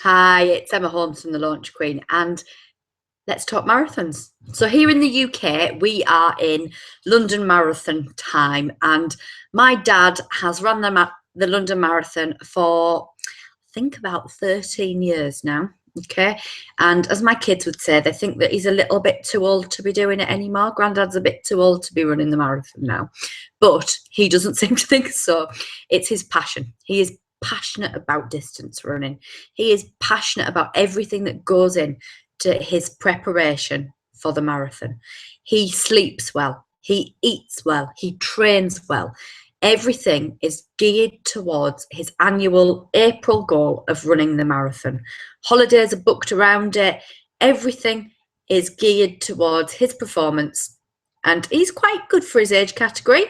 Hi, it's Emma Holmes from the Launch Queen, and let's talk marathons. So, here in the UK, we are in London Marathon time, and my dad has run the London Marathon for, I think, about 13 years now. Okay, and as my kids would say, they think that he's a little bit too old to be doing it anymore. Granddad's a bit too old to be running the marathon now, but he doesn't seem to think so. It's his passion. He is passionate about distance running. He is passionate about everything that goes in to his preparation for the marathon. He sleeps well, he eats well, he trains well. Everything is geared towards his annual April goal of running the marathon. Holidays are booked around it. Everything is geared towards his performance. And he's quite good for his age category.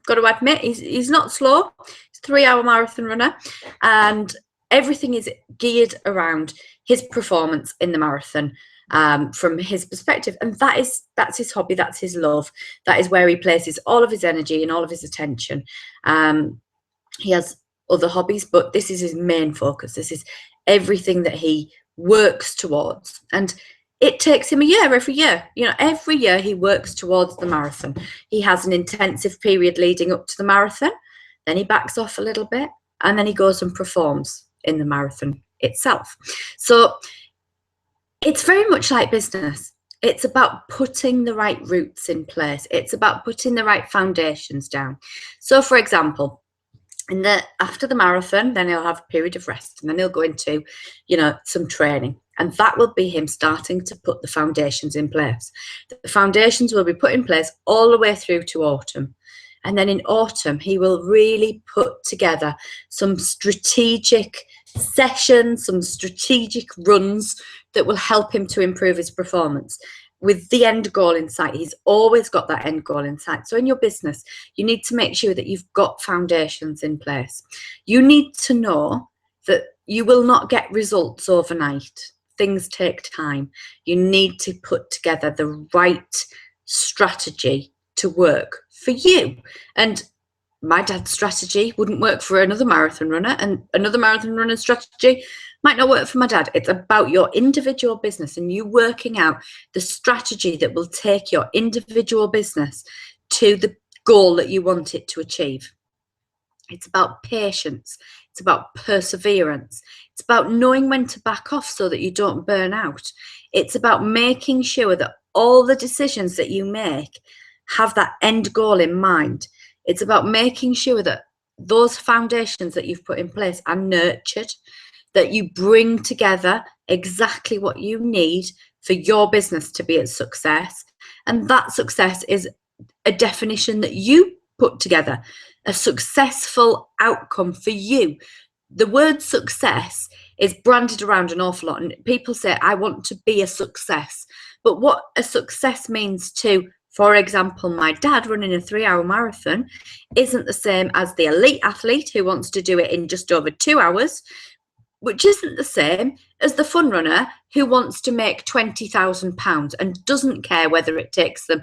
Got to admit, he's not slow. He's a 3-hour marathon runner. And everything is geared around his performance in the marathon. From his perspective, and that's his hobby, that's his love, that is where he places all of his energy and all of his attention. He has other hobbies, but this is his main focus. This is everything that he works towards, and it takes him a year every year. Every year he works towards the marathon. He has an intensive period leading up to the marathon, then he backs off a little bit, and then he goes and performs in the marathon itself. So it's very much like business. It's about putting the right roots in place. It's about putting the right foundations down. So, for example, after the marathon, then he'll have a period of rest, and then he'll go into, some training. And that will be him starting to put the foundations in place. The foundations will be put in place all the way through to autumn. And then in autumn, he will really put together some strategic sessions, some strategic runs that will help him to improve his performance with the end goal in sight. He's always got that end goal in sight. So in your business, you need to make sure that you've got foundations in place. You need to know that you will not get results overnight. Things take time. You need to put together the right strategy to work for you. And my dad's strategy wouldn't work for another marathon runner, and another marathon runner's strategy might not work for my dad. It's about your individual business and you working out the strategy that will take your individual business to the goal that you want it to achieve. It's about patience. It's about perseverance. It's about knowing when to back off so that you don't burn out. It's about making sure that all the decisions that you make have that end goal in mind. It's about making sure that those foundations that you've put in place are nurtured, that you bring together exactly what you need for your business to be a success. And that success is a definition that you put together, a successful outcome for you. The word success is branded around an awful lot, and people say, I want to be a success. But what a success means to, for example, my dad running a 3-hour marathon isn't the same as the elite athlete who wants to do it in just over 2 hours, which isn't the same as the fun runner who wants to make £20,000 and doesn't care whether it takes them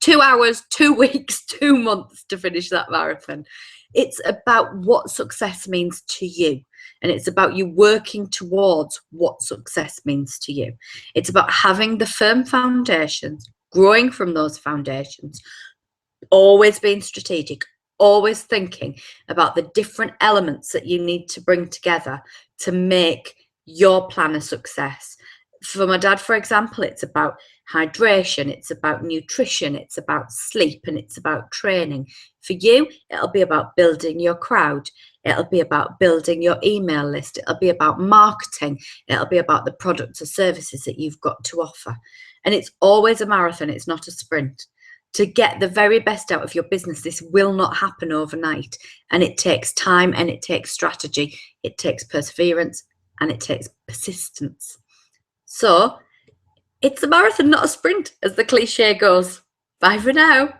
2 hours, 2 weeks, 2 months to finish that marathon. It's about what success means to you. And it's about you working towards what success means to you. It's about having the firm foundations, growing from those foundations, always being strategic, always thinking about the different elements that you need to bring together to make your plan a success. For my dad, for example, it's about hydration, it's about nutrition, it's about sleep, and it's about training. For you, it'll be about building your crowd. It'll be about building your email list. It'll be about marketing. It'll be about the products or services that you've got to offer. And it's always a marathon. It's not a sprint. To get the very best out of your business, this will not happen overnight. And it takes time, and it takes strategy. It takes perseverance, and it takes persistence. So it's a marathon, not a sprint, as the cliche goes. Bye for now.